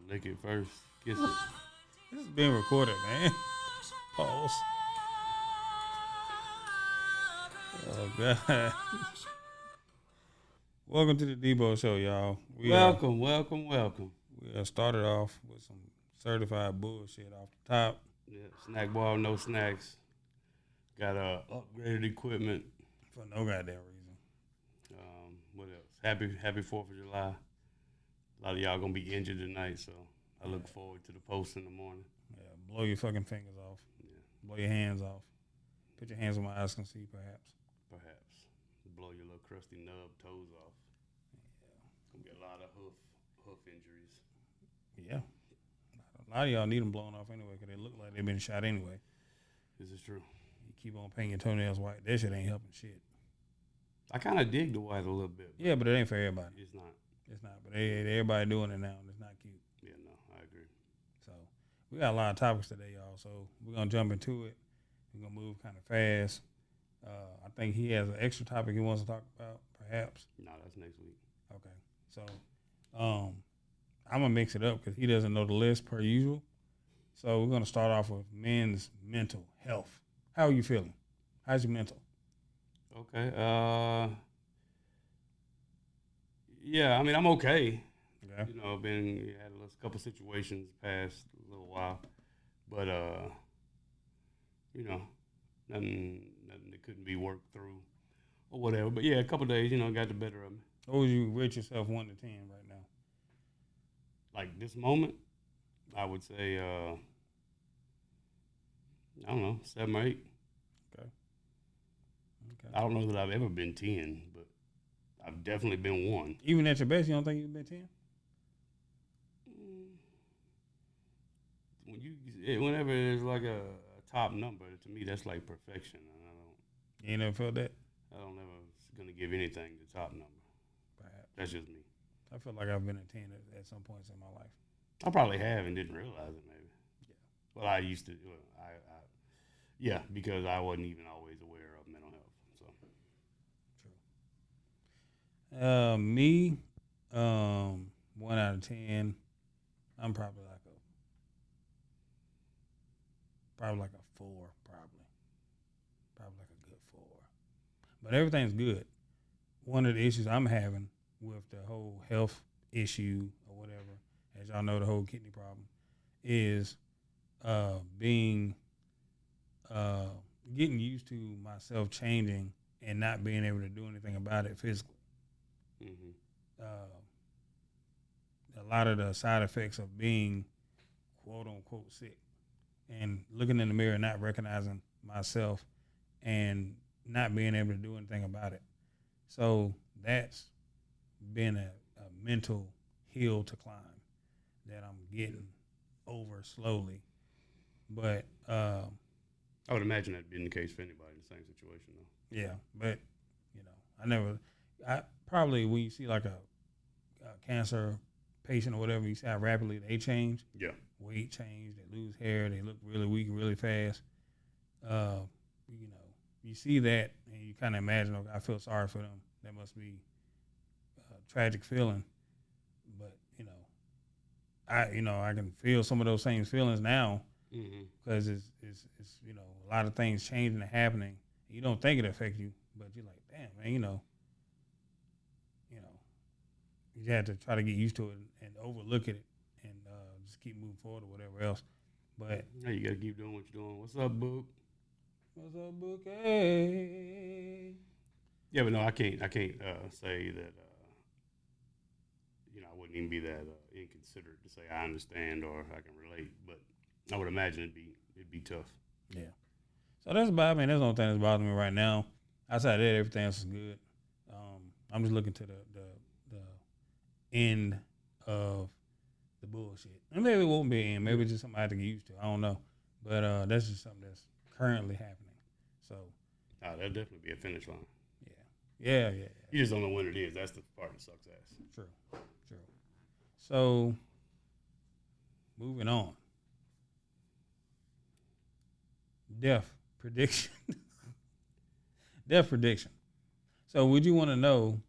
Lick it first. Kiss it. This is being recorded, man. Pause. Oh, God. Welcome to the Debo Show, y'all. Welcome. We started off with some certified bullshit off the top. Yeah, snack bar, no snacks. Got upgraded equipment. For no goddamn reason. What else? Happy 4th of July. A lot of y'all gonna be injured tonight, so I look forward to the post in the morning. Yeah, blow your fucking fingers off. Yeah. Blow your hands off. Put your hands on my eyes can see, perhaps. Blow your little crusty nub toes off. Yeah. Gonna be a lot of hoof injuries. Yeah. A lot of y'all need them blown off anyway because they look like they've been shot anyway. This is true. You keep on painting your toenails white. That shit ain't helping shit. I kind of dig the white a little bit. Yeah, but it ain't for everybody. It's not. It's not. But everybody doing it now, and it's not cute. Yeah, no, I agree. So we got a lot of topics today, y'all. So we're going to jump into it. We're going to move kind of fast. I think he has an extra topic he wants to talk about, perhaps. No, that's next week. Okay. So I'm going to mix it up because he doesn't know the list per usual. So we're going to start off with men's mental health. How are you feeling? How's your mental? Okay. Yeah, I mean, I'm okay. Yeah. You know, had a couple situations past a little while, but you know, nothing that couldn't be worked through or whatever. But yeah, a couple days, you know, got the better of me. What would you rate yourself 1 to 10 right now? Like this moment, I would say, I don't know, 7 or 8. Okay. I don't know that I've ever been 10, but I've definitely been 1. Even at your best, you don't think you've been 10? Whenever there's like a top number, to me that's like perfection, and You ain't never felt that? I don't ever gonna give anything the top number. Perhaps. That's just me. I feel like I've been a 10 at some points in my life. I probably have and didn't realize it, maybe. Yeah. Well, I used to. Yeah, because I wasn't even always aware of mental health. So. True. Me, 1 out of 10. I'm probably like a 4, probably like a good 4. But everything's good. One of the issues I'm having with the whole health issue or whatever, as y'all know, the whole kidney problem, is getting used to myself changing and not being able to do anything about it physically. Mm-hmm. A lot of the side effects of being quote unquote sick and looking in the mirror and not recognizing myself and not being able to do anything about it. So that's been a mental hill to climb that I'm getting over slowly. But I would imagine that'd be the case for anybody in the same situation, though. yeah, but you know, I probably when you see like a cancer patient or whatever, you see how rapidly they change. Yeah. Weight change, they lose hair, they look really weak really fast. You know, you see that and you kind of imagine, okay, I feel sorry for them. That must be a tragic feeling. But, I can feel some of those same feelings now because it's you know, a lot of things changing and happening. You don't think it affects you, but you're like, damn, man, you have to try to get used to it and overlook it and just keep moving forward or whatever else. But yeah, you got to keep doing what you're doing. What's up, Book? What's up, Book? Hey. Yeah, but no, I can't say that, I wouldn't even be that inconsiderate to say I understand or I can relate, but I would imagine it'd be tough. Yeah. So that's the only thing that's bothering me right now. Outside of that, everything else is good. I'm just looking to the end of the bullshit. And maybe it won't be an end. Maybe it's just something I have to get used to. I don't know. But that's just something that's currently happening. So. That'll definitely be a finish line. Yeah. You just don't know when it is. That's the part that sucks ass. True. So, moving on. Death prediction. Death prediction. So, would you want to know?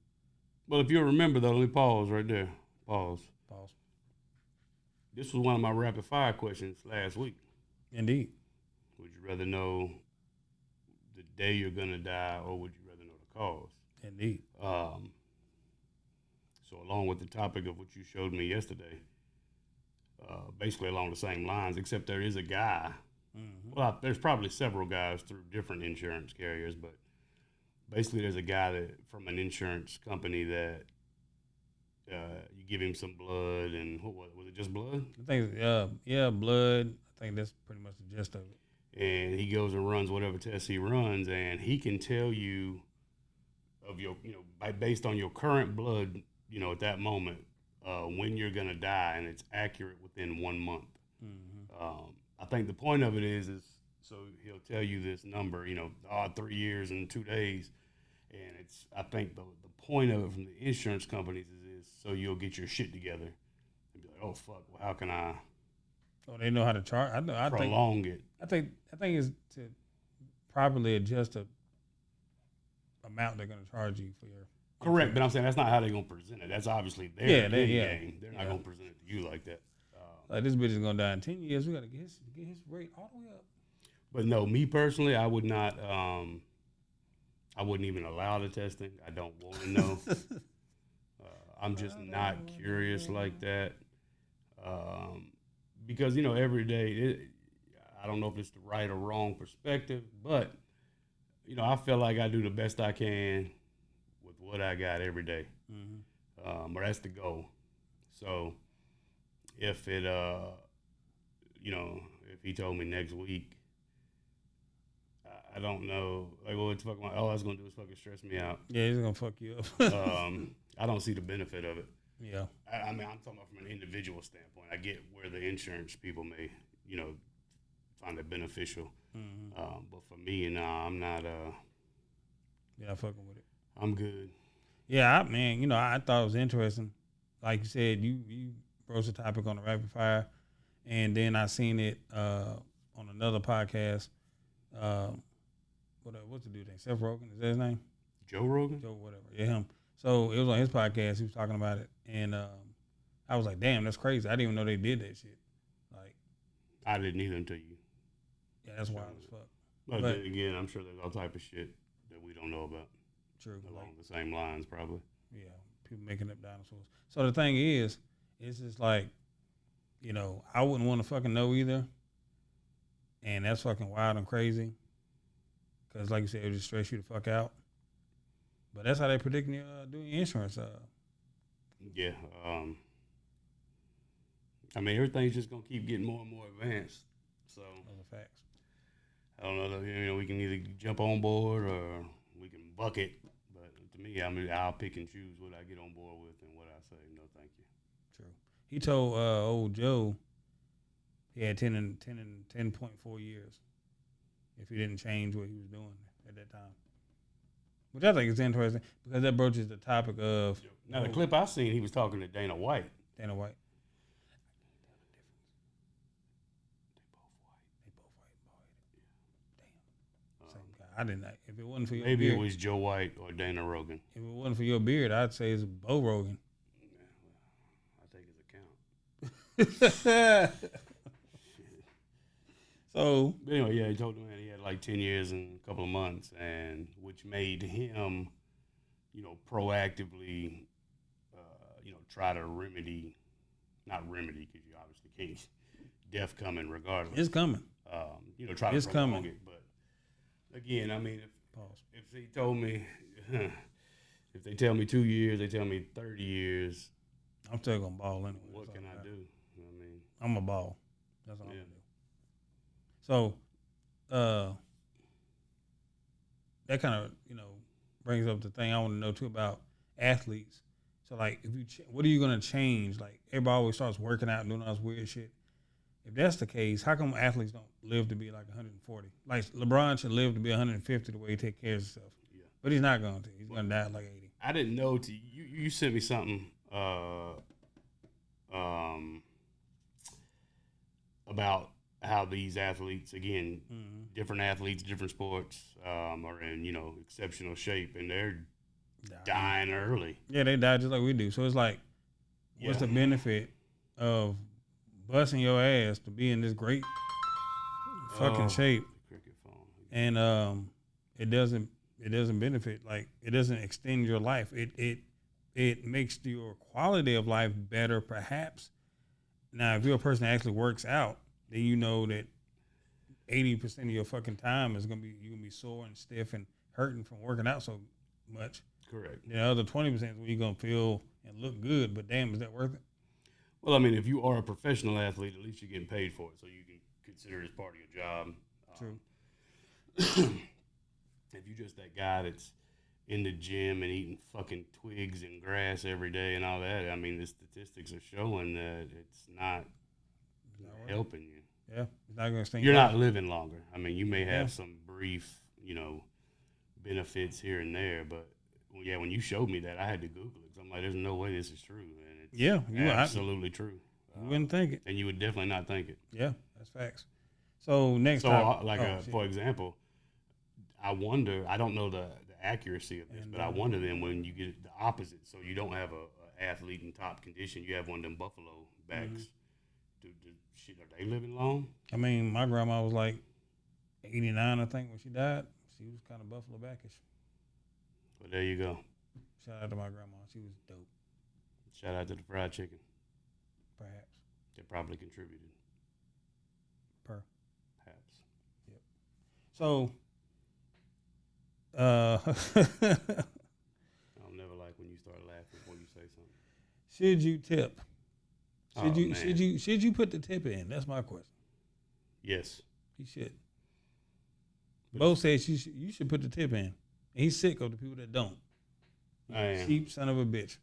Well, if you remember, though, let me pause right there. Pause. this was one of my rapid fire questions last week. Indeed. Would you rather know the day you're gonna die, or would you rather know the cause? Indeed. So along with the topic of what you showed me yesterday, basically along the same lines, except there is a guy. Mm-hmm. Well, there's probably several guys through different insurance carriers, but basically there's a guy that from an insurance company that you give him some blood, and what was it, just blood? I think, blood. I think that's pretty much the gist of it. And he goes and runs whatever test he runs, and he can tell you of your, based on your current blood, at that moment, when you're gonna die, and it's accurate within 1 month. Mm-hmm. I think the point of it is so he'll tell you this number, 3 years and 2 days, and I think the point of it from the insurance companies is so you'll get your shit together and be like, oh fuck, well how can I? Oh, they know how to charge. I prolong it. I think it's to properly adjust the amount they're going to charge you for your. Correct, but I'm saying that's not how they're going to present it. That's obviously their game. They're not going to present it to you like that. Like this bitch is going to die in 10 years. We got to get his rate all the way up. But no, me personally, I would not. I wouldn't even allow the testing. I don't want to know. I'm just not curious like that. Because, every day, I don't know if it's the right or wrong perspective, but, I feel like I do the best I can with what I got every day. Mm-hmm. Or that's the goal. So if it, if he told me next week, I don't know, like, what the fuck all I was going to do is fucking stress me out. Yeah, he's going to fuck you up. I don't see the benefit of it. Yeah. I mean, I'm talking about from an individual standpoint. I get where the insurance people may, find it beneficial. Mm-hmm. But for me, I'm not. Yeah, fucking with it. I'm good. Yeah, I thought it was interesting. Like you said, you broached the topic on the rapid fire, and then I seen it on another podcast. What's the dude name? Seth Rogen, is that his name? Joe Rogan? Joe, whatever. Yeah, him. So it was on his podcast. He was talking about it, and I was like, "Damn, that's crazy! I didn't even know they did that shit." Like, I didn't either until you. Yeah, that's wild as fuck. But then again, I'm sure there's all type of shit that we don't know about. True. Along the same lines, probably. Yeah, people making up dinosaurs. So the thing is, it's just like, I wouldn't want to fucking know either, and that's fucking wild and crazy. Because, like you said, it would just stress you the fuck out. But that's how they predicting you doing your insurance. Yeah. I mean, everything's just going to keep getting more and more advanced. So, those are facts. I don't know. We can either jump on board or we can buck it. But to me, I'll pick and choose what I get on board with and what I say. No, thank you. True. He told old Joe he had 10.4 years if he didn't change what he was doing at that time. Which I think is interesting because that broaches the topic of. Now, the clip I seen, he was talking to Dana White. Dana White. They both white. Damn. Same guy. I didn't. If it wasn't for your maybe beard, it was Joe White or Dana Rogan. If it wasn't for your beard, I'd say it's Bo Rogan. Yeah, I take his account. So anyway, yeah, he told the man he had like 10 years and a couple of months, and which made him, proactively, try to not remedy because you obviously can't. Death coming regardless. It's coming. Try to prolong it. But again, I mean, if he told me, if they tell me 2 years, they tell me 30 years. I'm still gonna ball anyway. What can I do? I mean, I'm a ball. That's all I'm gonna do. So, that kind of, brings up the thing I want to know too about athletes. So, like, what are you going to change? Like, everybody always starts working out and doing all this weird shit. If that's the case, how come athletes don't live to be like 140? Like, LeBron should live to be 150 the way he takes care of himself. Yeah. But he's not going to. He's going to die at like 80. I didn't know. You sent me something about how these athletes, again, different athletes, different sports, are in, exceptional shape, and they're dying early. Yeah, they die just like we do. So it's like, what's the benefit of busting your ass to be in this great fucking shape, cricket phone. and it doesn't benefit, like it doesn't extend your life. It makes your quality of life better, perhaps. Now, if you're a person that actually works out, then you know that 80% of your fucking time is gonna be you're gonna be sore and stiff and hurting from working out so much. Correct. The other 20% is when you're gonna feel and look good, but damn, is that worth it? Well, I mean, if you are a professional athlete, at least you're getting paid for it, so you can consider it as part of your job. True. If you're just that guy that's in the gym and eating fucking twigs and grass every day and all that, I mean, the statistics are showing that it's not helping you. Yeah, it's not gonna stay. You're not living longer. I mean, you may have some brief, benefits here and there, but when you showed me that, I had to Google it. 'Cause I'm like, there's no way this is true, and it's absolutely true. You wouldn't think it, and you would definitely not think it. Yeah, that's facts. So For example, I wonder. I don't know the accuracy of this, but I wonder then when you get the opposite. So you don't have a athlete in top condition. You have one of them buffalo backs. Are they living long? I mean, my grandma was like 89, I think, when she died. She was kind of buffalo backish. Well, there you go. Shout out to my grandma. She was dope. Shout out to the fried chicken. Perhaps. That probably contributed. Perhaps. Yep. So, I'll never like when you start laughing before you say something. Should you tip? Should you put the tip in? That's my question. Yes. You should. Bo says you should put the tip in. And he's sick of the people that don't. I am. Cheap son of a bitch.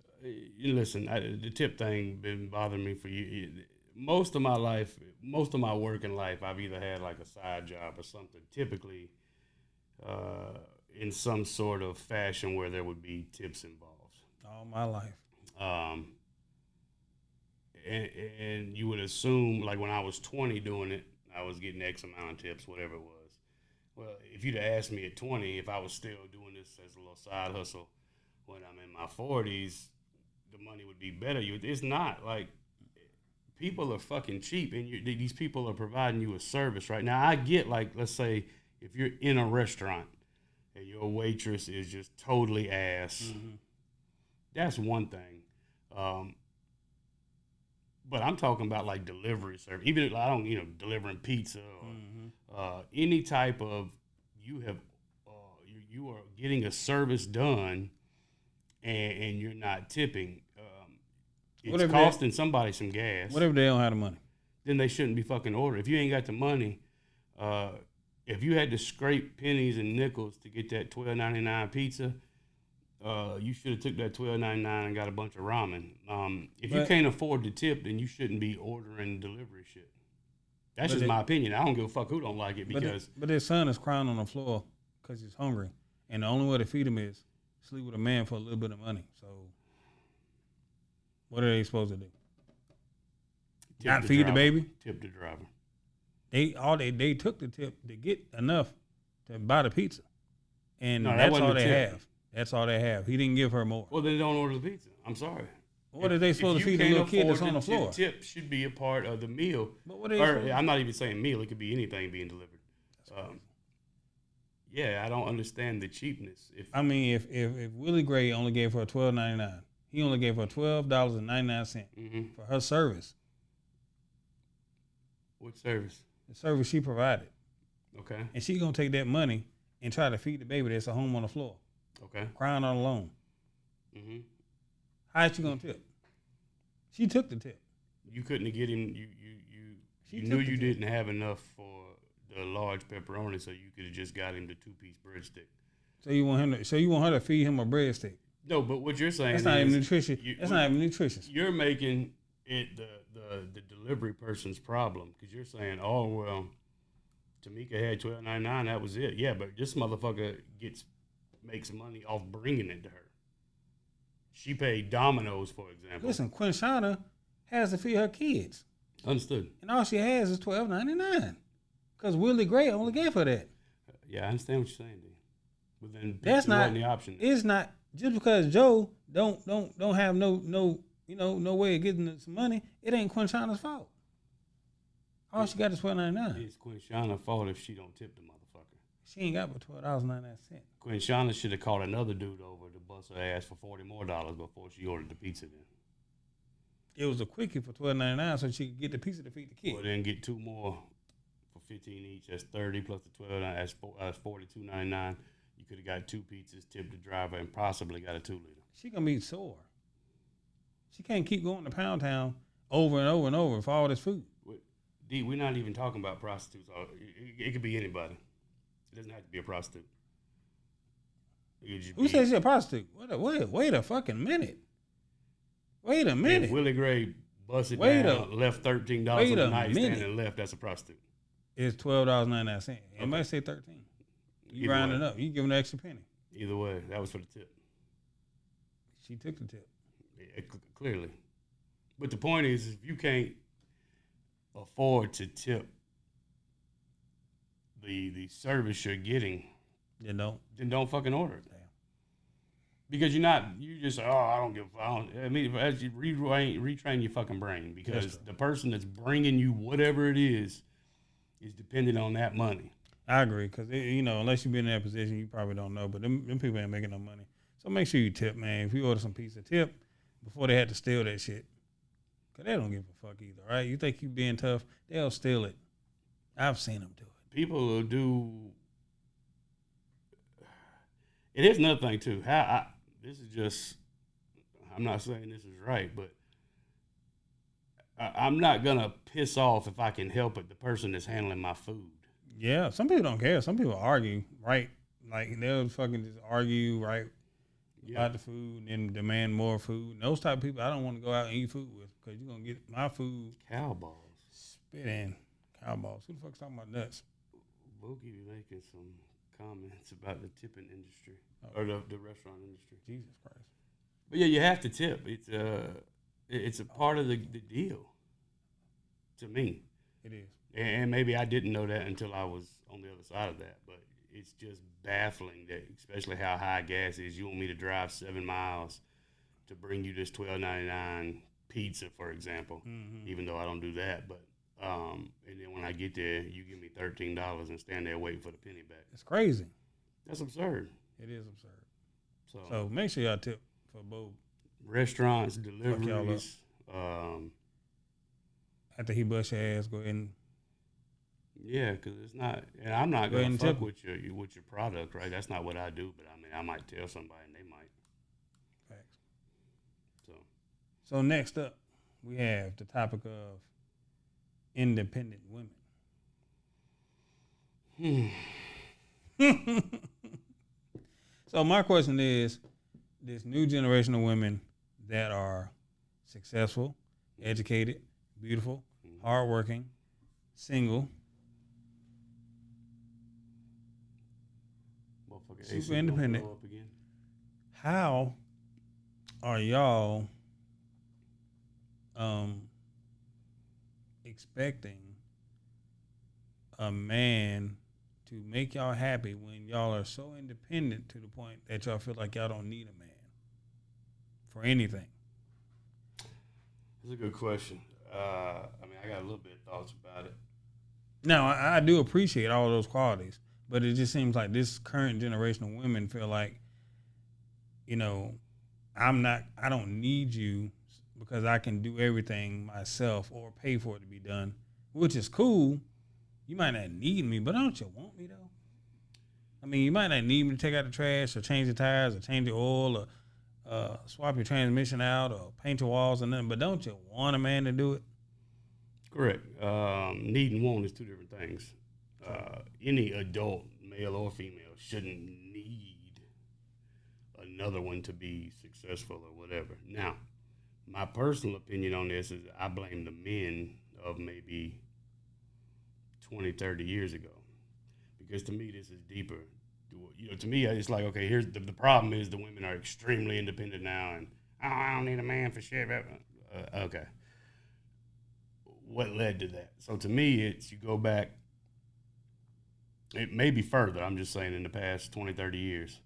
Listen, the tip thing been bothering me for you. Most of my life, most of my working life, I've either had like a side job or something, typically in some sort of fashion where there would be tips involved. All my life. And you would assume, like when I was 20 doing it, I was getting X amount of tips, whatever it was. Well, if you'd have asked me at 20 if I was still doing this as a little side hustle when I'm in my 40s, the money would be better. It's not. Like, people are fucking cheap, and these people are providing you a service right now. I get, like, let's say if you're in a restaurant and your waitress is just totally ass, that's one thing. But I'm talking about like delivery service. Even if I don't, delivering pizza or any type of you are getting a service done, and you're not tipping. It's costing somebody some gas. What if they don't have the money? Then they shouldn't be fucking ordering. If you ain't got the money, if you had to scrape pennies and nickels to get that $12.99 pizza, you should have took that $12.99 and got a bunch of ramen. If you can't afford to tip, then you shouldn't be ordering delivery shit. That's just my opinion. I don't give a fuck who don't like it because. But his son is crying on the floor because he's hungry, and the only way to feed him is sleep with a man for a little bit of money. So, what are they supposed to do? Not feed the baby? Tip the driver. They took the tip to get enough to buy the pizza, and that that's all they tip. have. That's all they have. He didn't give her more. Well, then don't order the pizza. I'm sorry. What are they supposed to feed a little kid that's on the floor? Tip should be a part of the meal. But what are I'm not even saying meal. It could be anything being delivered. I don't understand the cheapness. If Willie Gray only gave her $12.99, he only gave her $12.99 for her service. What service? The service she provided. Okay. And she's gonna take that money and try to feed the baby that's at home on the floor. Okay. Crying all alone. How is she gonna tip? She took the tip. You couldn't get him. You knew you didn't have enough for the large pepperoni, so you could have just got him the 2-piece breadstick. So you want her to feed him a breadstick? No, but what you're saying that's not even nutritious. That's not even nutritious. You're making it the delivery person's problem because you're saying, oh well, Tamika had $12.99. That was it. Yeah, but this motherfucker makes money off bringing it to her. She paid Domino's, for example. Listen, Quinshana has to feed her kids. Understood. And all she has is $12.99. Because Willie Gray only gave her that. Yeah, I understand what you're saying, dude. But then that's not the option. It's not just because Joe don't have no way of getting some money. It ain't Quinshana's fault. All she got is $12.99. It's Quinshana's fault if she don't tip the motherfucker. She ain't got but $12.99. Quinshana should have called another dude over to bust her ass for $40 more before she ordered the pizza. Then it was a quickie for $12.99, so she could get the pizza to feed the kid. Well, then get 2 more for $15 each. That's $30 plus the $12. That's $42.99. You could have got 2 pizzas, tipped the driver, and possibly got a 2-liter. She gonna be sore. She can't keep going to Pound Town over and over and over for all this food. D, we're not even talking about prostitutes. It could be anybody. It doesn't have to be a prostitute. Who says she's a prostitute? Wait a fucking minute. Wait a minute. If Willie Gray busted down, left $13 on the nightstand and left, that's a prostitute. It's $12.99. Anybody say 13? You round it up. You give them an extra penny. Either way, that was for the tip. She took the tip. Yeah, clearly. But the point is, if you can't afford to tip the service you're getting, then don't fucking order it. Damn. Because you just I don't give a fuck. I mean, as you retrain your fucking brain, because the person that's bringing you whatever it is dependent on that money. I agree, because unless you've been in that position, you probably don't know. But them people ain't making no money. So make sure you tip, man. If you order some pizza, tip before they had to steal that shit. Because they don't give a fuck either, right? You think you being tough, they'll steal it. I've seen them do it. People will do. And here's another thing, too. This is just, I'm not saying this is right, but I'm not going to piss off, if I can help it, the person that's handling my food. Yeah, some people don't care. Some people argue, right? Like, they'll fucking just argue, right, about the food and then demand more food. And those type of people I don't want to go out and eat food with, because you're going to get my food. Cow balls. Spit in. Cow balls. Who the fuck's talking about nuts? Boogie be making some comments about the tipping industry, or the restaurant industry. Jesus Christ. But yeah, you have to tip. It's a part of the deal, to me. It is. And maybe I didn't know that until I was on the other side of that. But it's just baffling that, especially how high gas is. You want me to drive 7 miles to bring you this $12.99 pizza, for example, even though I don't do that. But and then when I get there, you give me $13 and stand there waiting for the penny back. It's crazy. That's absurd. It is absurd. So make sure y'all tip for both restaurants, deliveries. After he bust your ass, go ahead and. Yeah, because it's not, and I'm not going to fuck with your product, right? That's not what I do, but I mean, I might tell somebody and they might. Facts. So next up, we have the topic of independent women. So my question is, this new generation of women that are successful, educated, beautiful, hardworking, single, super independent. How are y'all expecting a man to make y'all happy when y'all are so independent to the point that y'all feel like y'all don't need a man for anything? That's a good question. I mean, I got a little bit of thoughts about it. Now, I do appreciate all those qualities, but it just seems like this current generation of women feel like, I don't need you because I can do everything myself or pay for it to be done, which is cool. You might not need me, but don't you want me, though? I mean, you might not need me to take out the trash or change the tires or change the oil or swap your transmission out or paint your walls or nothing, but don't you want a man to do it? Correct. Need and want is two different things. Any adult, male or female, shouldn't need another one to be successful or whatever. Now, my personal opinion on this is I blame the men of maybe 20, 30 years ago. Because to me, this is deeper. To me, it's like, okay, here's the problem is the women are extremely independent now, and I don't need a man for shit. Okay. What led to that? So to me, it's you go back, it may be further, I'm just saying in the past 20, 30 years,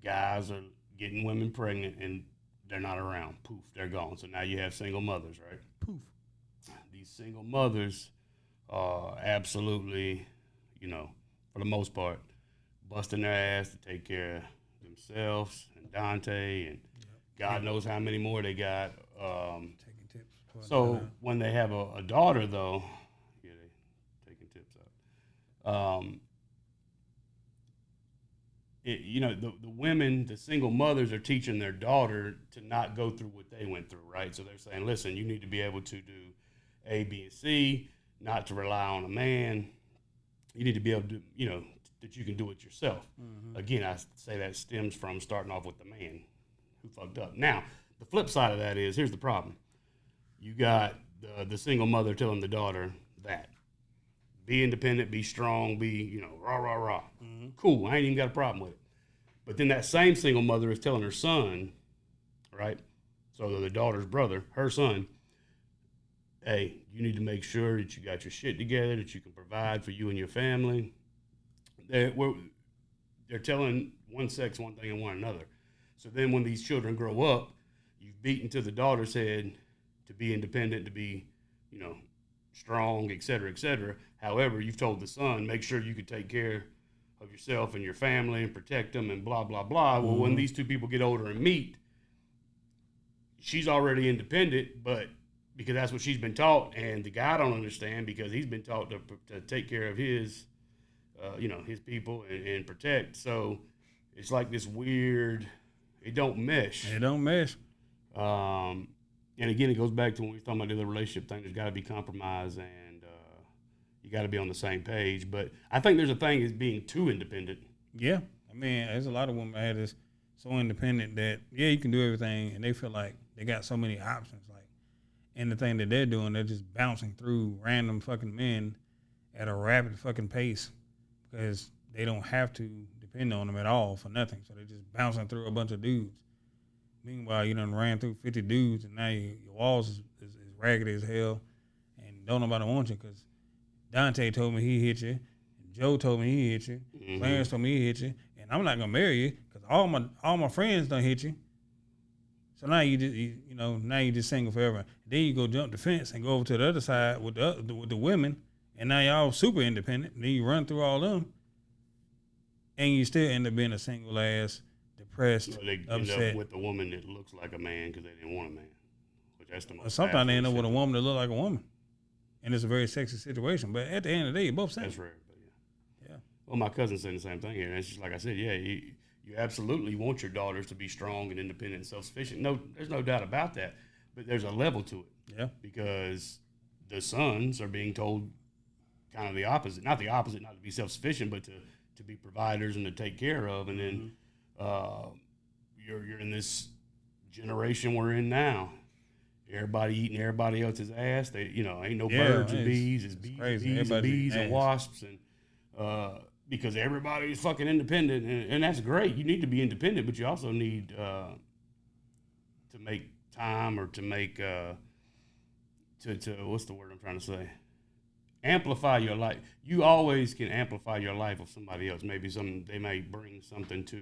guys are getting women pregnant and they're not around. Poof, they're gone. So now you have single mothers, right? Poof. these single mothers are absolutely, you know, for the most part, busting their ass to take care of themselves and Dante and God knows how many more they got. Taking tips. So when they have a daughter, though, yeah, they taking tips out. You know, the women, the single mothers are teaching their daughter to not go through what they went through, right? So they're saying, listen, you need to be able to do A, B, and C, not to rely on a man. You need to be able to, you know, that you can do it yourself. Mm-hmm. Again, I say that stems from starting off with the man who fucked up. Now, the flip side of that is, here's the problem. You got the single mother telling the daughter that. Be independent, be strong, be, you know, rah, rah, rah. Mm-hmm. Cool, I ain't even got a problem with it. But then that same single mother is telling her son, right? So the daughter's brother, her son, hey, you need to make sure that you got your shit together, that you can provide for you and your family. They're telling one sex one thing and one another. So then when these children grow up, you've beaten to the daughter's head to be independent, to be, you know, strong, et cetera, et cetera. However, you've told the son, make sure you can take care of yourself and your family and protect them and blah, blah, blah. Well, when these two people get older and meet, she's already independent, but because that's what she's been taught, and the guy don't understand because he's been taught to take care of his, you know, his people and protect. So it's like this weird, it don't mesh. It don't mesh. And again, it goes back to when we were talking about the other relationship thing. There's got to be compromise, and you got to be on the same page. But I think there's a thing as being too independent. Yeah. I mean, there's a lot of women out there that's so independent that, yeah, you can do everything, and they feel like they got so many options. Like, and the thing that they're doing, they're just bouncing through random fucking men at a rapid fucking pace because they don't have to depend on them at all for nothing. So they're just bouncing through a bunch of dudes. Meanwhile, you done ran through 50 dudes, and now your walls is ragged as hell, and don't nobody want you because Dante told me he hit you, Joe told me he hit you, Clarence told me he hit you, and I'm not gonna marry you because all my friends done hit you. So now you just single forever. Then you go jump the fence and go over to the other side with the women, and now y'all super independent. And then you run through all them, and you still end up being a single ass. Depressed, so they upset. end up with a woman that looks like a man because they didn't want a man. Which that's the most. Sometimes they end up with a woman that look like a woman, and it's a very sexy situation. But at the end of the day, you're both same. That's rare, but yeah. Well, my cousin's saying the same thing here, and it's just like I said. Yeah, you absolutely want your daughters to be strong and independent and self-sufficient. No, there's no doubt about that. But there's a level to it. Yeah. Because the sons are being told kind of the opposite. Not the opposite, not to be self-sufficient, but to be providers and to take care of, and then. You're in this generation we're in now. Everybody eating everybody else's ass. They, you know, ain't no birds and bees. It's bees, and bees and wasps, and because everybody's fucking independent, and that's great. You need to be independent, but you also need to make time or to make to what's the word I'm trying to say? Amplify your life. You always can amplify your life of somebody else. Maybe they may bring something to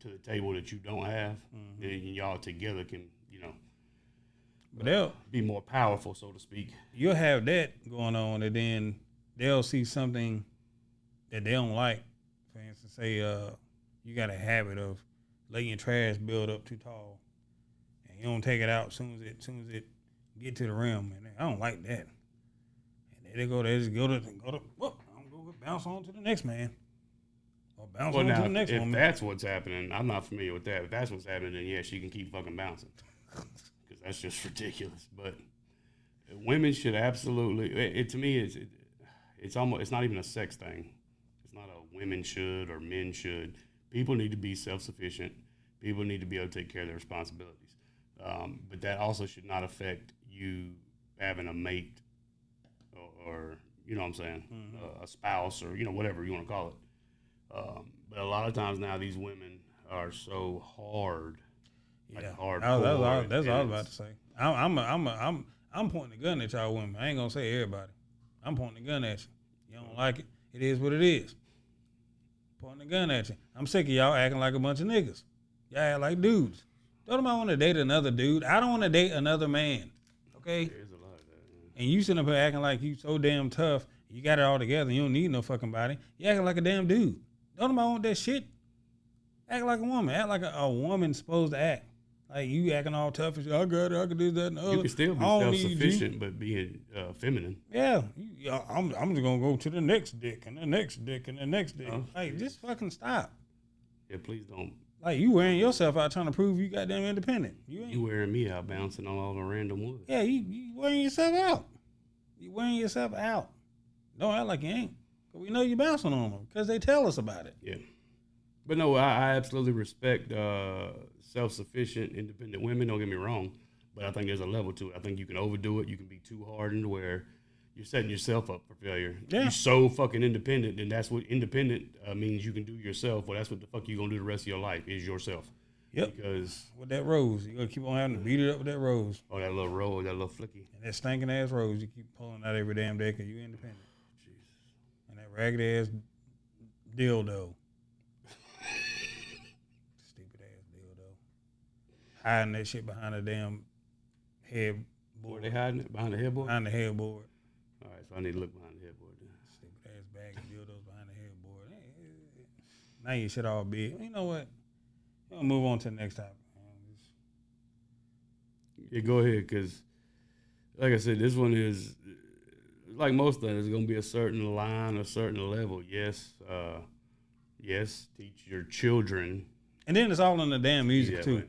the table that you don't have, and y'all together can, you know, but they'll be more powerful, so to speak. You'll have that going on, and then they'll see something that they don't like. For instance, say you got a habit of letting your trash build up too tall, and you don't take it out as soon as it get to the rim, and I don't like that. And they just go to whoop, I'm gonna go bounce on to the next man. Or bounce on to the next if woman. That's what's happening, I'm not familiar with that. If that's what's happening, then yeah, she can keep fucking bouncing. Because that's just ridiculous. But women should absolutely, to me, it's not even a sex thing. It's not a women should or men should. People need to be self-sufficient. People need to be able to take care of their responsibilities. But that also should not affect you having a mate or you know what I'm saying, a spouse or, you know, whatever you want to call it. But a lot of times now these women are so hard. Yeah, like hard. That's what I was about to say. I'm pointing the gun at y'all women. I ain't gonna say everybody. I'm pointing the gun at you. You don't like it? It is what it is. Pointing the gun at you. I'm sick of y'all acting like a bunch of niggas. Y'all act like dudes. Don't nobody want to date another dude. I don't want to date another man. Okay? There's a lot of that. and you sitting up here acting like you so damn tough, you got it all together, you don't need no fucking body. You acting like a damn dude. Don't nobody want that shit. Act like a woman. Act like a woman's supposed to act. Like you acting all tough and shit. I got it. I can do that and the other. You can still be self-sufficient, but being feminine. Yeah. I'm just going to go to the next dick and the next dick and the next dick. Like, just fucking stop. Yeah, please don't. Like, you wearing yourself out trying to prove you goddamn independent. You wearing me out bouncing on all the random wood. Yeah, you wearing yourself out. You wearing yourself out. Don't act like you ain't. But we know you bouncing on them because they tell us about it. Yeah. But no, I absolutely respect self-sufficient, independent women. Don't get me wrong. But I think there's a level to it. I think you can overdo it. You can be too hardened where you're setting yourself up for failure. Yeah. You're so fucking independent, and that's what independent means you can do yourself. Well, that's what the fuck you're going to do the rest of your life is yourself. Yep. Because with that rose, you got to keep on having to beat it up with that rose. Oh, that little rose, that little flicky. And that stinking ass rose you keep pulling out every damn day because you independent. Jesus. And that ragged ass dildo. Stupid ass dildo. Hiding that shit behind the damn headboard. Where they hiding it? Behind the headboard? Behind the headboard. All right, so I need to look behind the headboard then. Stupid ass bag of dildos behind the headboard. Now your shit all big. You know what? We'll move on to the next topic. Yeah, go ahead, because like I said, this one is, like most things, there's going to be a certain line, a certain level. Yes, yes, teach your children. And then it's all in the damn music, too.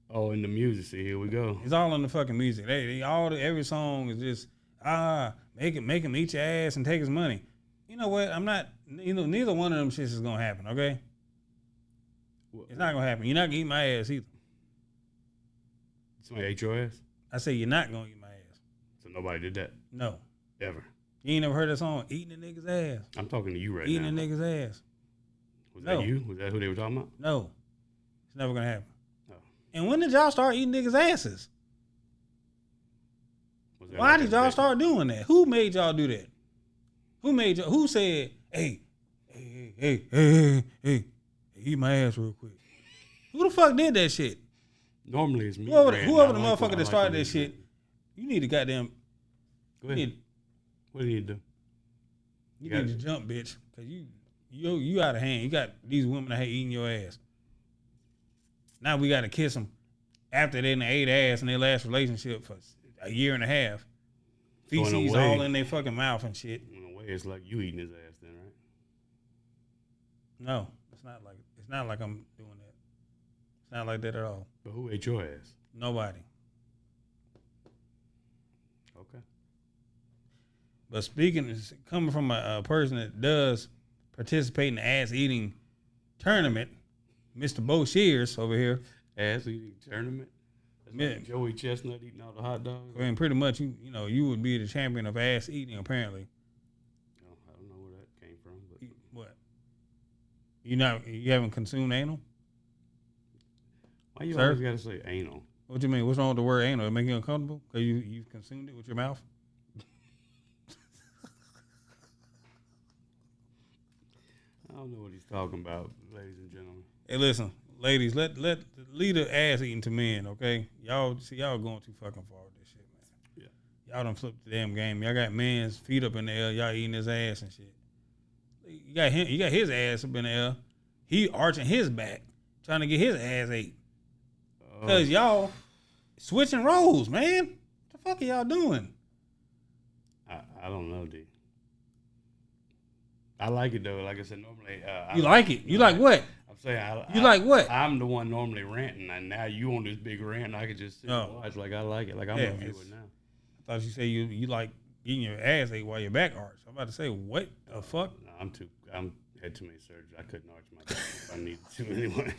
Oh, in the music. See, here we go. It's all in the fucking music. Every song is just, make him eat your ass and take his money. You know what? Neither one of them shits is going to happen, okay? It's not going to happen. You're not going to eat my ass either. Somebody ate your ass? I say you're not going to eat my ass. So nobody did that? No. Ever? You ain't never heard that song, Eating a Nigga's Ass? I'm talking to you right Eating now. Eating a nigga's ass. Was that you? Was that who they were talking about? No. It's never going to happen. No. And when did y'all start eating niggas' asses? Why did y'all start doing that? Who made y'all do that? Who said, hey, eat my ass real quick? Who the fuck did that shit? Normally it's me. Whoever the motherfucker that started that shit, you need to goddamn. Go ahead. What do you need to do? You need to jump, bitch, because you out of hand. You got these women that hate eating your ass. Now we got to kiss them after they done ate ass in their last relationship for a year and a half. Feces all in their fucking mouth and shit. In a way, it's like you eating his ass then, right? No, it's not like I'm doing that. It's not like that at all. But who ate your ass? Nobody. Okay. But coming from a person that does participate in the ass eating tournament, Mr. Bo Shears over here. Ass eating tournament? That's like Joey Chestnut eating all the hot dogs? I mean, pretty much, you would be the champion of ass eating, apparently. Oh, I don't know where that came from. But what? You haven't consumed anal? Why you always got to say anal? What you mean? What's wrong with the word anal? It make you uncomfortable? Because you've consumed it with your mouth? I don't know what he's talking about, ladies and gentlemen. Hey, listen, ladies, lead the ass eating to men, okay? Y'all going too fucking far with this shit, man. Yeah. Y'all done flipped the damn game. Y'all got men's feet up in the air. Y'all eating his ass and shit. You got his ass up in the air. He arching his back, trying to get his ass ate. Because y'all switching roles, man. What the fuck are y'all doing? I don't know, D. I like it, though. Like I said, normally... you like it? You like what? I'm saying... You like what? I'm the one normally ranting, and now you on this big rant, I could just sit and watch. Like, I like it. Like, I'm a viewer now. I thought you said you like getting your ass ate while your back arched. I'm about to say, what the fuck? No, I had too many surgeries. I couldn't arch my back if I needed to anyway.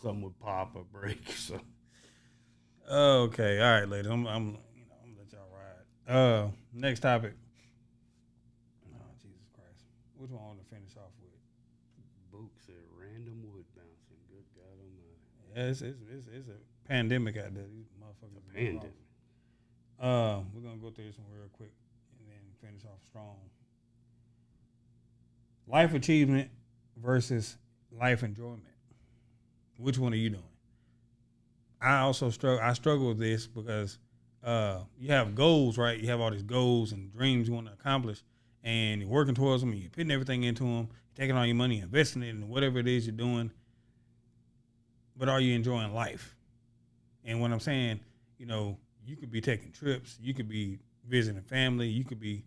Something would pop or break, so... Okay, all right, ladies. I'm gonna let y'all ride. Next topic. Oh, Jesus Christ. Which one I want to finish off with? Book said random wood bouncing. Good God Almighty. Yeah, it's a pandemic out there. These motherfuckers. A pandemic. We're gonna go through this one real quick and then finish off strong. Life achievement versus life enjoyment. Which one are you doing? I struggle with this because you have goals, right? You have all these goals and dreams you want to accomplish, and you're working towards them, and you're putting everything into them, taking all your money, investing it in whatever it is you're doing. But are you enjoying life? And what I'm saying, you could be taking trips, you could be visiting family, you could be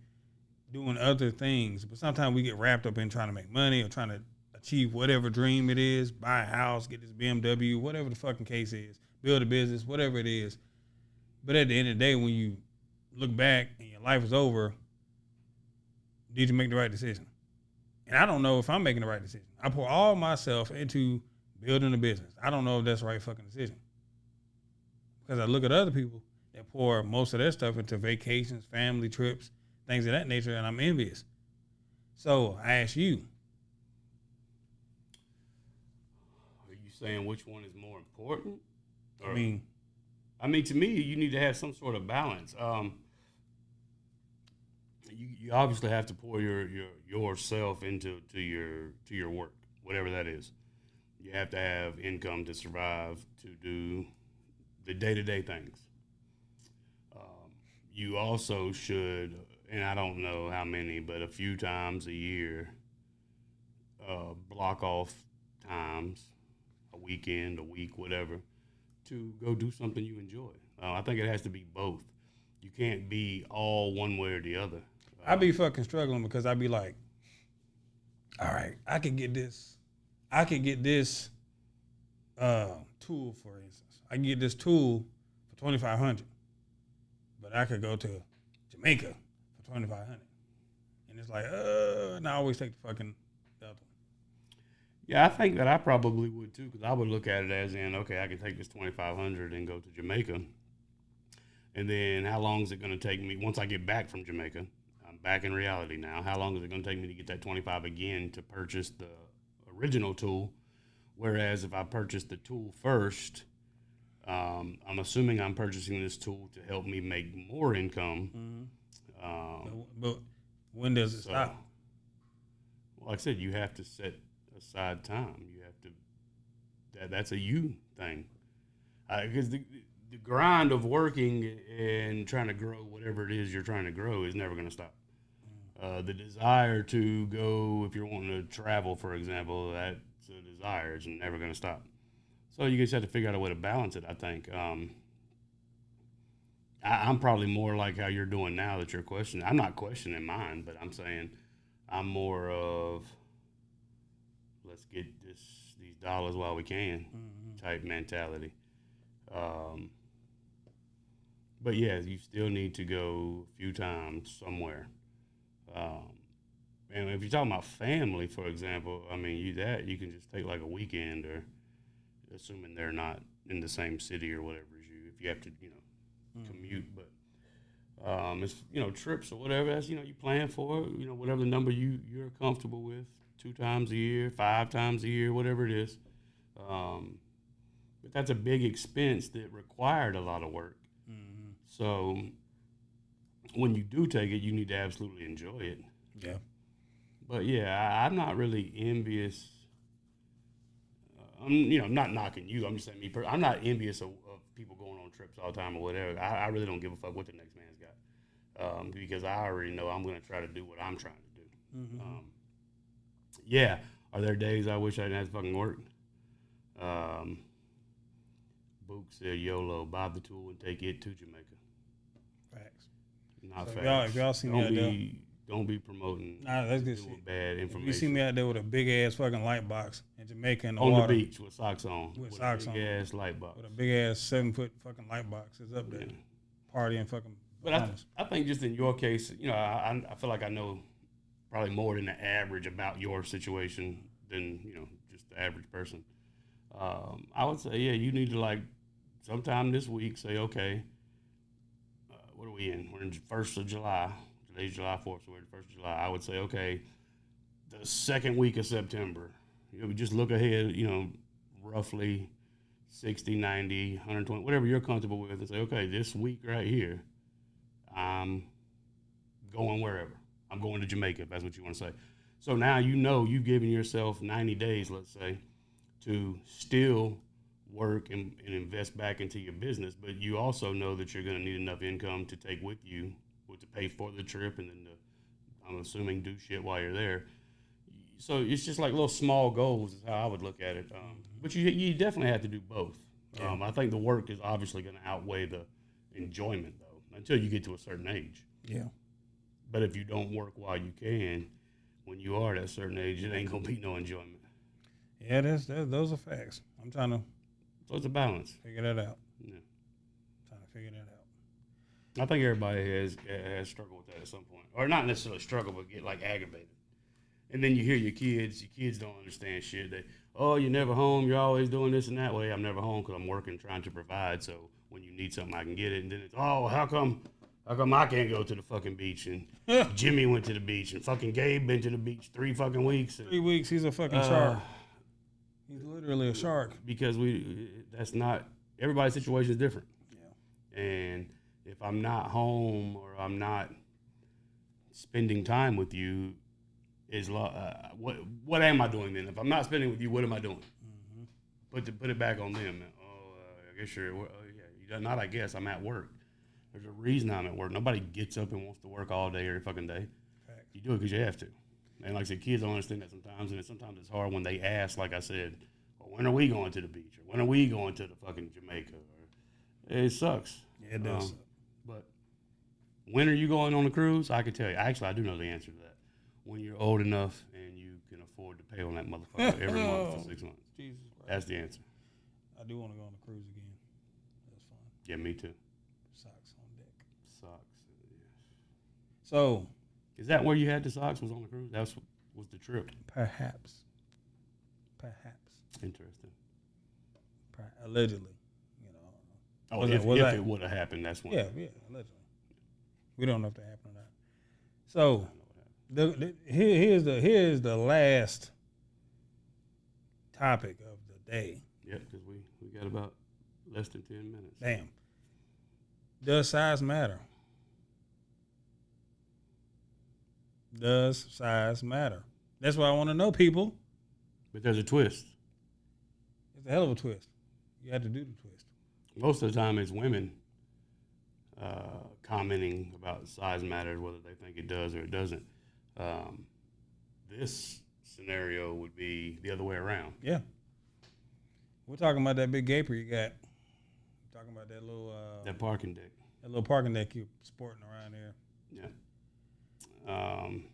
doing other things, but sometimes we get wrapped up in trying to make money or trying to achieve whatever dream it is, buy a house, get this BMW, whatever the fucking case is, build a business, whatever it is. But at the end of the day, when you look back and your life is over, did you make the right decision? And I don't know if I'm making the right decision. I pour all myself into building a business. I don't know if that's the right fucking decision. Because I look at other people that pour most of their stuff into vacations, family trips, things of that nature, and I'm envious. So I ask you. Are you saying which one is more important? Or, I mean, to me, you need to have some sort of balance. You obviously have to pour yourself into your work, whatever that is. You have to have income to survive, to do the day-to-day things. You also should, and I don't know how many, but a few times a year, block off times, a weekend, a week, whatever, to go do something you enjoy. I think it has to be both. You can't be all one way or the other. I be fucking struggling because I be like, all right, I could get this tool, for instance. I can get this tool for $2,500, but I could go to Jamaica for $2,500, and it's like, and I always take the fucking other one. Yeah, I think that I probably would too, because I would look at it as in, okay, I can take this $2,500 and go to Jamaica, and then how long is it going to take me once I get back from Jamaica? I'm back in reality now. How long is it going to take me to get that $25 again to purchase the original tool? Whereas if I purchase the tool first, I'm assuming I'm purchasing this tool to help me make more income. Mm-hmm. But when does it stop? Well, like I said, you have to set aside time. You have to. That's a you thing, because the grind of working and trying to grow whatever it is you're trying to grow is never going to stop. The desire to go, if you're wanting to travel, for example, that's a desire. It's never going to stop. So you just have to figure out a way to balance it, I think. I'm probably more like how you're doing now that you're questioning. I'm not questioning mine, but I'm saying I'm more of let's get these dollars while we can type mentality. But yeah, you still need to go a few times somewhere. And if you're talking about family, for example, I mean, you can just take like a weekend, or assuming they're not in the same city or whatever as you, if you have to, commute. But it's trips or whatever. That's you plan for whatever the number you're comfortable with. 2 times a year, 5 times a year, whatever it is. But that's a big expense that required a lot of work. Mm-hmm. So when you do take it, you need to absolutely enjoy it. Yeah. But yeah, I'm not really envious. I'm not knocking you. I'm just saying I'm not envious of people going on trips all the time or whatever. I really don't give a fuck what the next man's got, because I already know I'm going to try to do what I'm trying to do. Mm-hmm. Yeah, are there days I wish I didn't have to fucking work? Book said YOLO, buy the tool and take it to Jamaica. Facts. Not so facts. If y'all see me out there, don't be promoting. Nah, that's good shit. Bad information. If you see me out there with a big ass fucking light box in Jamaica in the on water, the beach with socks on, with socks a big ass light box, with a big ass 7-foot fucking light box, is up there partying fucking. But I think just in your case, I feel like I know probably more than the average about your situation than just the average person. I would say, yeah, you need to like sometime this week say, okay, what are we in? We're in 1st of July. Today's July 4th, so we're the 1st of July. I would say, okay, the second week of September, just look ahead, roughly 60, 90, 120, whatever you're comfortable with, and say, okay, this week right here, I'm going wherever. I'm going to Jamaica, if that's what you want to say. So now you've given yourself 90 days, let's say, to still work and invest back into your business, but you also know that you're going to need enough income to take with you, to pay for the trip, and then I'm assuming do shit while you're there. So it's just like little small goals is how I would look at it. But you definitely have to do both. Yeah. I think the work is obviously going to outweigh the enjoyment, though, until you get to a certain age. Yeah. But if you don't work while you can, when you are at a certain age, it ain't going to be no enjoyment. Yeah, those are facts. I'm trying to So it's a balance. figure that out. Yeah. Trying to figure that out. I think everybody has struggled with that at some point. Or not necessarily struggle, but get like aggravated. And then you hear your kids don't understand shit. You're never home, you're always doing this and that way. I'm never home because I'm working, trying to provide. So when you need something, I can get it. And then it's, how come I can't go to the fucking beach? And Jimmy went to the beach, and fucking Gabe been to the beach 3 fucking weeks. And, 3 weeks, he's a fucking shark. He's literally a shark. Because everybody's situation is different. Yeah. And if I'm not home or I'm not spending time with you, what am I doing then? If I'm not spending with you, what am I doing? Mm-hmm. Put it back on them. I guess not. I guess I'm at work. There's a reason I'm at work. Nobody gets up and wants to work all day every fucking day. Fact. You do it because you have to. And like I said, kids don't understand that sometimes, and sometimes it's hard when they ask. Like I said, well, when are we going to the beach? Or when are we going to the fucking Jamaica? It sucks. Yeah, it does. But when are you going on a cruise? I can tell you. Actually, I do know the answer to that. When you're old enough and you can afford to pay on that motherfucker every month for 6 months. Jesus Christ. That's the answer. I do want to go on a cruise again. That's fun. Yeah, me too. Socks on deck. Socks. Yes. So, is that where you had the socks? Was on the cruise? That was the trip. Perhaps. Interesting. Allegedly, you know. If it would have happened, that's when. Yeah, allegedly. We don't know if that happened or not. So, here's the last topic of the day. Yeah, because we got about less than 10 minutes. Damn. Does size matter? Does size matter? That's what I want to know, people. But there's a twist. It's a hell of a twist. You have to do the twist. Most of the time, it's women commenting about size matters, whether they think it does or it doesn't. This scenario would be the other way around. Yeah. We're talking about that big gaper you got. We're talking about that little that parking deck. That little parking deck you're sporting around here. Yeah.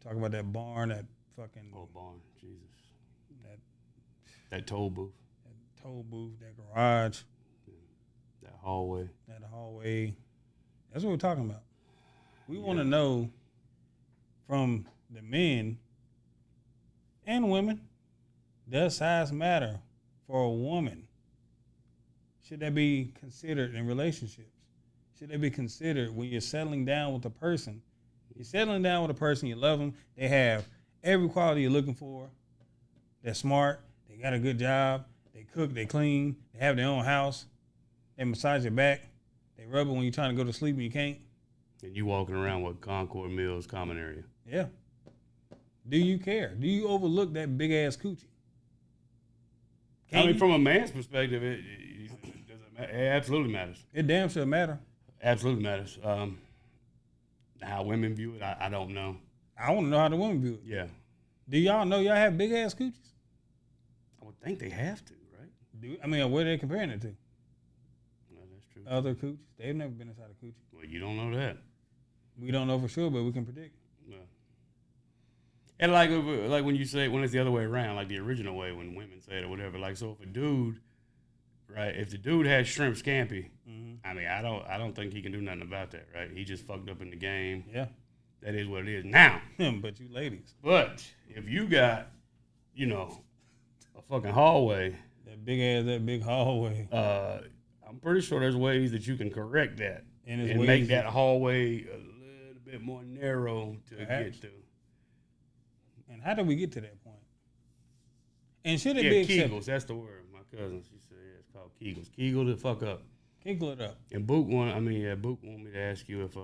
Talking about that barn, that fucking barn, Jesus. That toll booth. That toll booth, that garage. Yeah. That hallway. That hallway. That's what we're talking about. We want to know from the men and women, does size matter for a woman? Should that be considered in relationships? Should that be considered when you're settling down with a person? You're settling down with a person, you love them, they have every quality you're looking for. They're smart, they got a good job, they cook, they clean, they have their own house, they massage your back, they rub it when you're trying to go to sleep and you can't. And you walking around with Concord Mills common area. Yeah. Do you care? Do you overlook that big ass coochie? From a man's perspective, it absolutely matters. It damn sure matter. Absolutely matters. How women view it, I don't know. I want to know how the women view it. Yeah. Do y'all know y'all have big ass coochies? I would think they have to, right? What are they comparing it to? Well, that's true. Other coochies? They've never been inside a coochie. Well, you don't know that. We don't know for sure, but we can predict. Yeah. And like when you say, when it's the other way around, like the original way when women say it or whatever, like, so if a dude, right, if the dude has shrimp scampi, I mean, I don't think he can do nothing about that, right? He just fucked up in the game. Yeah. That is what it is now. But you ladies. But if you got, a fucking hallway. That big hallway. I'm pretty sure there's ways that you can correct that and make that hallway a little bit more narrow to get to. And how do we get to that point? And should it be Kegels, that's the word. My cousin, she said it's called Kegels. Kegel the fuck up. Kegel it up. And Book want me to ask you if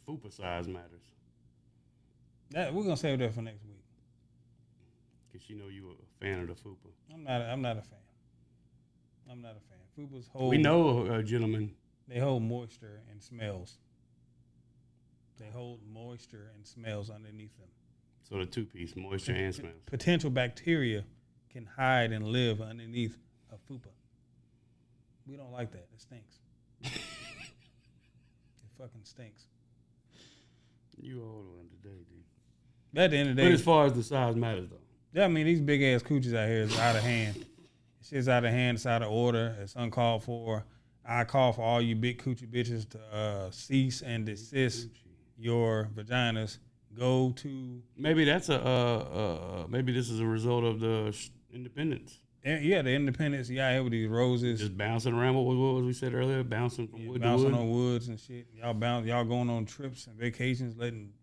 fupa size matters. We're gonna save that for next week. Cause you know you a fan of the fupa. I'm not a fan. I'm not a fan. Fupas hold. We know a gentleman. They hold moisture and smells. They hold moisture and smells underneath them. So the two-piece, moisture and smells. Potential bacteria can hide and live underneath a fupa. We don't like that. It stinks. It fucking stinks. You old one today, dude. But at the end of the day, But as far as the size matters, though. yeah, I mean, these big ass coochies out here is out of hand. Shit's out of hand. It's out of order. It's uncalled for. I call for all you big coochie bitches to cease and desist your vaginas. Go to maybe that's maybe this is a result of the independence. Yeah, the independence. Yeah, here with these roses, just bouncing around. What was we said earlier? Bouncing from wood bouncing to wood. on woods and shit. Y'all going on trips and vacations, letting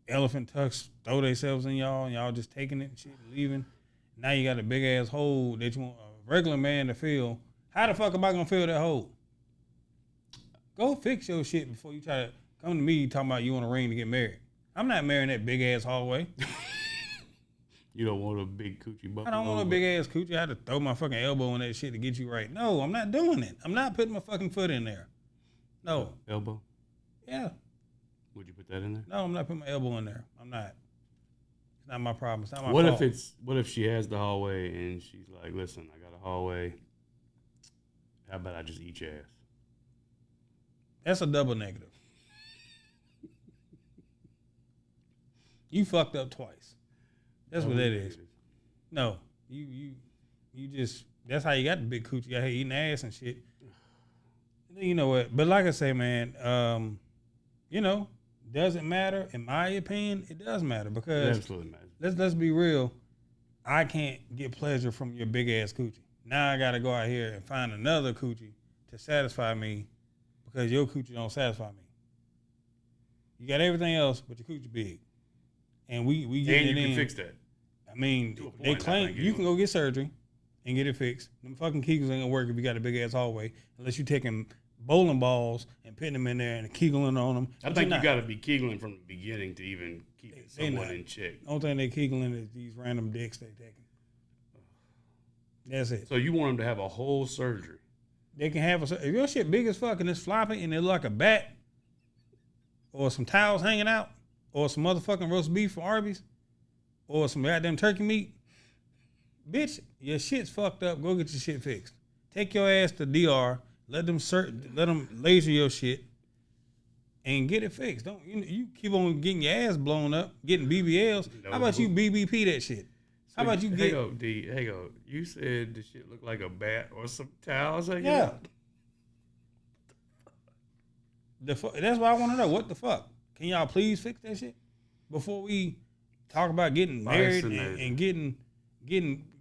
elephant tucks throw themselves in y'all, and y'all just taking it and shit and leaving. Now you got a big ass hole that you want a regular man to fill. How the fuck am I gonna fill that hole? Go fix your shit before you try to come to me talking about you want a ring to get married. I'm not marrying that big ass hallway. You don't want a big coochie butt. I don't want a big ass coochie. I had to throw my fucking elbow in that shit to get you right. No, I'm not doing it. I'm not putting my fucking foot in there. No. Elbow? Yeah. Would you put that in there? No, I'm not putting my elbow in there. I'm not. It's not my problem. It's not my fault. fault. What if she has the hallway and she's like, listen, I got a hallway. How about I just eat your ass? That's a double negative. You fucked up twice. That's what that is. No, you just, that's how you got the big coochie out here eating ass and shit. You know what? But like I say, man, does it matter? In my opinion, it does matter because it absolutely matters. Let's be real. I can't get pleasure from your big ass coochie. Now I got to go out here and find another coochie to satisfy me because your coochie don't satisfy me. You got everything else, but your coochie big. And we get it in. And you can fix that. I mean, they claim you can go get surgery and get it fixed. Them fucking Kegels ain't gonna work if you got a big ass hallway unless you taking bowling balls and putting them in there and kegling on them. I think you got to be kegling from the beginning to even keep it somewhat in check. The only thing they kegling is these random dicks they taking. That's it. So you want them to have a whole surgery? They can have if your shit big as fuck and it's floppy and it look like a bat or some towels hanging out or some motherfucking roast beef from Arby's or some goddamn turkey meat, bitch, your shit's fucked up. Go get your shit fixed. Take your ass to DR. Let them laser your shit and get it fixed. Don't you keep on getting your ass blown up, getting BBLs. How about you BBP that shit? How about you get? Hang on. You said the shit looked like a bat or some towels. Yeah. That's what I want to know. What the fuck? Can y'all please fix that shit before we talk about getting married and getting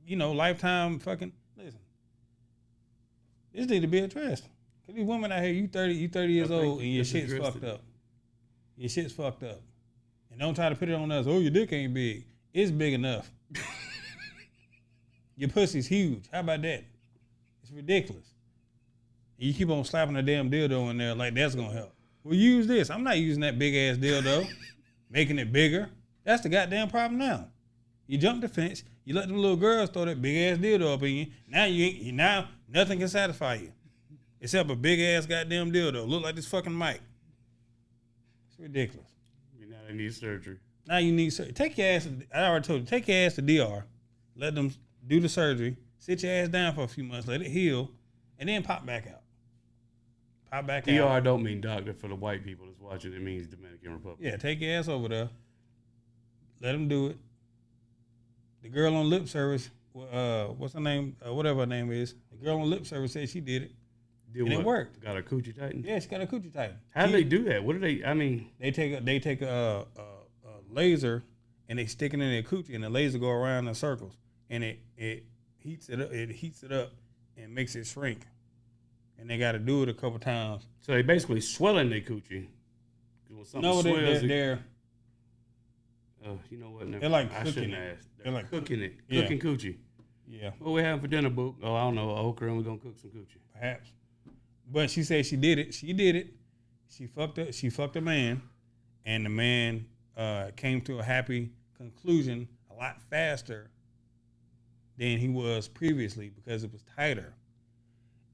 lifetime fucking? Listen, this need to be addressed. Cause these women out here, you 30 years old and your shit's fucked up. Your shit's fucked up, and don't try to put it on us. Oh, your dick ain't big. It's big enough. Your pussy's huge. How about that? It's ridiculous. And you keep on slapping a damn dildo in there like that's gonna help. Well, use this. I'm not using that big ass dildo, making it bigger. That's the goddamn problem now. You jump the fence. You let them little girls throw that big ass dildo up in you. Now nothing can satisfy you, except a big ass goddamn dildo. Look like this fucking mic. It's ridiculous. Now they need surgery. Now you need surgery. Take your ass. I already told you. Take your ass to DR. Let them do the surgery. Sit your ass down for a few months. Let it heal, and then pop back out. Pop back out. DR don't mean doctor for the white people that's watching. It means Dominican Republic. Yeah, take your ass over there. Let them do it. The girl on lip service, what's her name? Whatever her name is. The girl on lip service said she did it. And it worked. Got her coochie tightened? Yeah, she got her coochie tightened. How do they do that? What do they? I mean, they take a laser and they stick it in their coochie, and the laser go around in circles, and it heats it up. It heats it up and makes it shrink. And they got to do it a couple times. So they basically swelling their coochie. No, they're. You know what? They're like cooking it. They're like cooking it. Yeah. Cooking coochie. Yeah. What we having for dinner, boo? Oh, I don't know. Okra, and we're gonna cook some coochie. Perhaps. But she said she did it. She did it. She fucked a man, and the man came to a happy conclusion a lot faster than he was previously because it was tighter.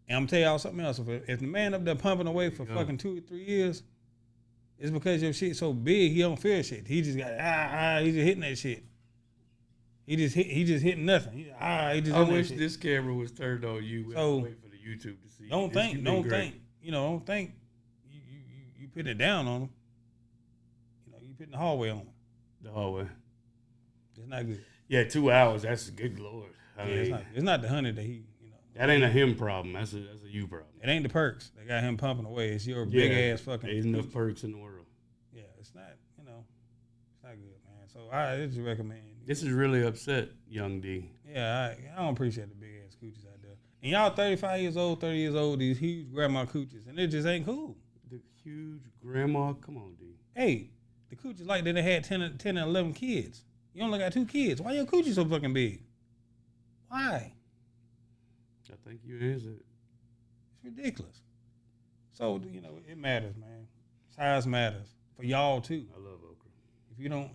And I'm gonna tell y'all something else. If the man up there pumping away for fucking 2 or 3 years, it's because your shit so big he don't feel shit. He just got he's just hitting that shit. He just hitting nothing. He just I wish this camera was turned on you. So wait for the YouTube to see. Don't think you putting it down on him. You putting the hallway on him. The hallway. It's not good. Yeah, 2 hours. That's good lord. I mean, it's not the 100 that he. That ain't a him problem. That's a you problem. It ain't the perks that got him pumping away. It's your big ass fucking. There's enough perks in the world. Yeah, it's not. It's not good, man. So I just recommend. This is really upset, young D. Yeah, I don't appreciate the big ass coochies out there. And y'all 35 years old, 30 years old, these huge grandma coochies, and it just ain't cool. The huge grandma, come on, D. Hey, the coochies like that they had 10 and 11 kids. You only got 2 kids. Why your coochie so fucking big? Why? I think you answered it. It's ridiculous. So, it matters, man. Size matters. For y'all, too. I love okra. If you don't,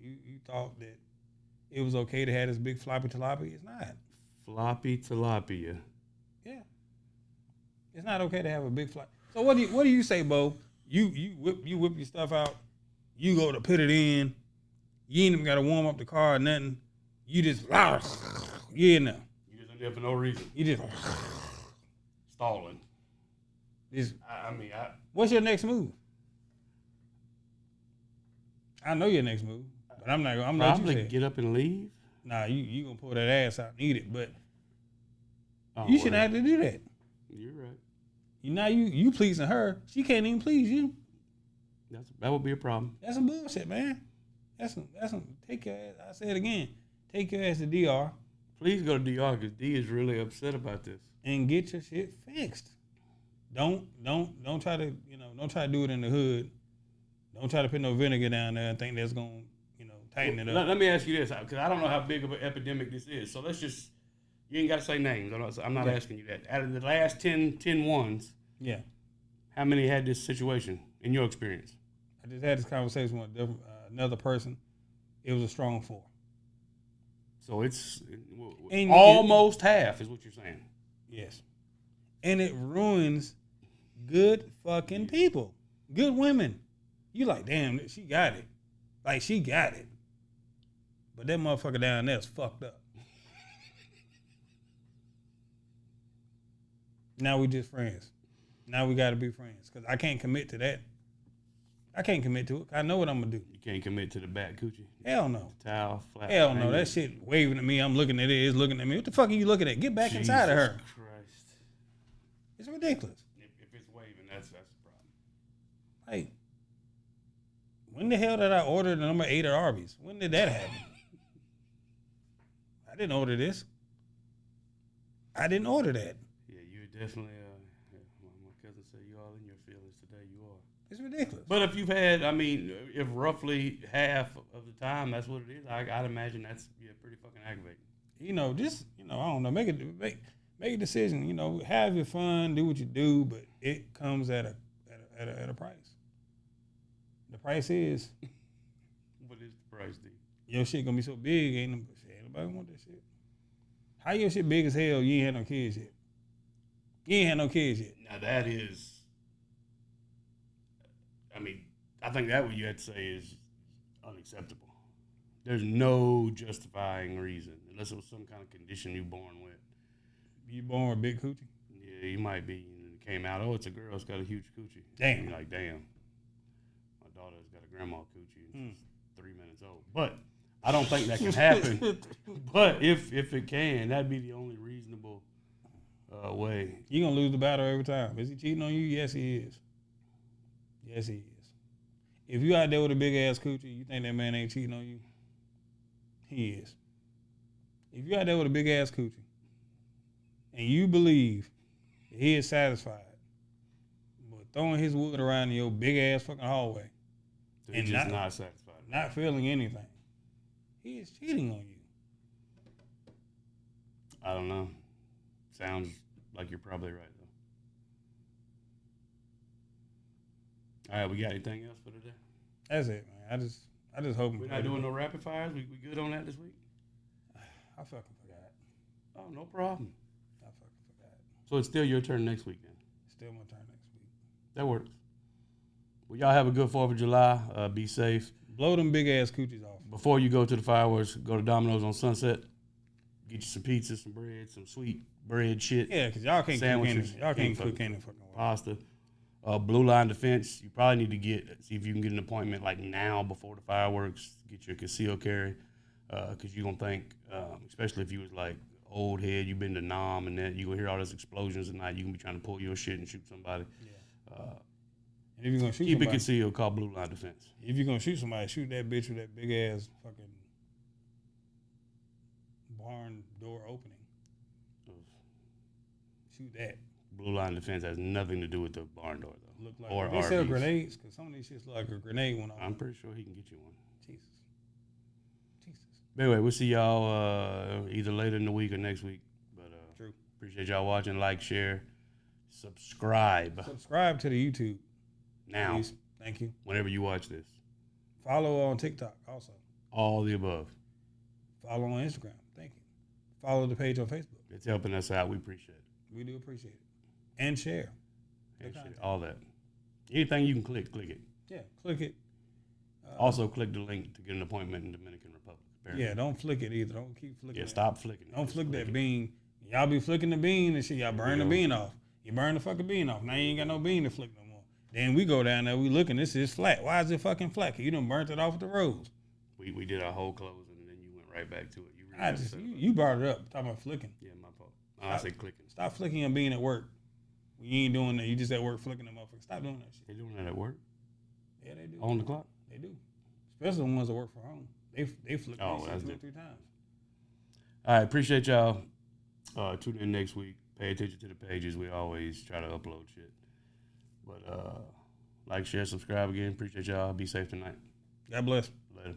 you thought that it was okay to have this big floppy tilapia, it's not. Floppy tilapia. Yeah. It's not okay to have a big flop. So what do you say, Bo? You whip your stuff out. You go to put it in. You ain't even got to warm up the car or nothing. You just, you in there. You just in there for no reason. You just stalling. What's your next move? I know your next move, but I'm not probably get up and leave. Nah, you gonna pull that ass out and eat it, but you shouldn't have to do that. You're right. You pleasing her, she can't even please you. That would be a problem. That's some bullshit, man. That's some. Take your ass. I say it again. Take your ass to DR. Please go to DR because D is really upset about this. And get your shit fixed. Don't try to don't try to do it in the hood. Don't try to put no vinegar down there and think that's gonna tighten it up. Let me ask you this because I don't know how big of an epidemic this is. So let's just you ain't got to say names. I'm not asking you that. Out of the last 10 ones, yeah, how many had this situation in your experience? I just had this conversation with another person. It was a strong 4. So it's almost half is what you're saying. Yes. And it ruins good fucking people. Good women. You like, damn, she got it. Like, she got it. But that motherfucker down there is fucked up. Now we just friends. Now we got to be friends. Because I can't commit to that. I can't commit to it. I know what I'm going to do. You can't commit to the back coochie? Hell no. The towel, flat. Hell no. That shit waving at me. I'm looking at it. It's looking at me. What the fuck are you looking at? Get back inside of her. Jesus Christ. It's ridiculous. If it's waving, that's the problem. Like, when the hell did I order the number 8 at Arby's? When did that happen? I didn't order this. I didn't order that. Yeah, you definitely, my cousin said you all in your feelings today. You are. It's ridiculous. But if you've had, if roughly half of the time that's what it is, I'd imagine that's pretty fucking aggravating. I don't know, make a decision. Have your fun, do what you do, but it comes at a price. The price is. What is the price, D? Your shit gonna be so big, ain't nobody want that shit. How your shit big as hell? You ain't had no kids yet. Now that is. I think that what you had to say is unacceptable. There's no justifying reason, unless it was some kind of condition you born with. You born with big coochie? Yeah, you might be. And it came out, it's a girl, it's got a huge coochie. Damn. And you're like, damn. My daughter's got a grandma coochie and she's 3 minutes old. But I don't think that can happen. But if it can, that'd be the only reasonable way. You're going to lose the battle every time. Is he cheating on you? Yes, he is. Yes, he is. If you out there with a big ass coochie, you think that man ain't cheating on you? He is. If you out there with a big ass coochie and you believe that he is satisfied with throwing his wood around in your big ass fucking hallway So he's just not satisfied. Not feeling anything, he is cheating on you. I don't know. Sounds like you're probably right, though. All right, we got anything else for today? That's it, man. I just hope we're not doing no rapid fires. We good on that this week? I fucking forgot. Oh, no problem. I fucking forgot. So it's still your turn next weekend. Still my turn next week. That works. Well, y'all have a good 4th of July. Be safe. Blow them big ass coochies off. Before you go to the fireworks, go to Domino's on Sunset. Get you some pizza, some bread, some sweet bread shit. Yeah, because y'all can't sandwiches, cook any. Y'all can't cook any fucking way. Pasta. Blue Line Defense. You probably need to see if you can get an appointment like now before the fireworks. Get your concealed carry, because you're gonna think, especially if you was like old head, you've been to Nam and that you gonna hear all those explosions at night. You gonna be trying to pull your shit and shoot somebody. Yeah. And if you're gonna shoot keep somebody, it concealed. Call Blue Line Defense. If you're gonna shoot somebody, shoot that bitch with that big ass fucking barn door opening. Shoot that. Blue Line Defense has nothing to do with the barn door though. Look like or they sell RVs. grenades, because some of these shits look like a grenade went off. I'm pretty sure he can get you one. Jesus. But anyway, we'll see y'all either later in the week or next week. But True. Appreciate y'all watching. Like, share, subscribe. Subscribe to the YouTube Now. Please. Thank you. Whenever you watch this. Follow on TikTok also. All the above. Follow on Instagram. Thank you. Follow the page on Facebook. It's helping us out. We appreciate it. We do appreciate it. And share. And share. All that. Anything you can click it. Yeah, click it. Also, click the link to get an appointment in Dominican Republic. Apparently. Yeah, don't flick it either. Don't keep flicking it. Yeah, stop flicking it. Don't flick that bean. Y'all be flicking the bean and shit. Y'all burn the bean off. You burn the fucking bean off. Now you ain't got no bean to flick no more. Then we go down there, we looking, this is flat. Why is it fucking flat? You done burnt it off with the rose. We did our whole closing and then you went right back to it. You brought it up, talking about flicking. Yeah, my fault. I said clicking. Stop flicking a bean at work. You ain't doing that. You just at work flicking them motherfuckers. Stop doing that shit. They doing that at work? Yeah, they do. On the clock? They do. Especially the ones that work from home. They flick that's 2 or 3 different. times. All right, appreciate y'all. Tune in next week. Pay attention to the pages. We always try to upload shit. But like, share, subscribe again. Appreciate y'all. Be safe tonight. God bless. Later.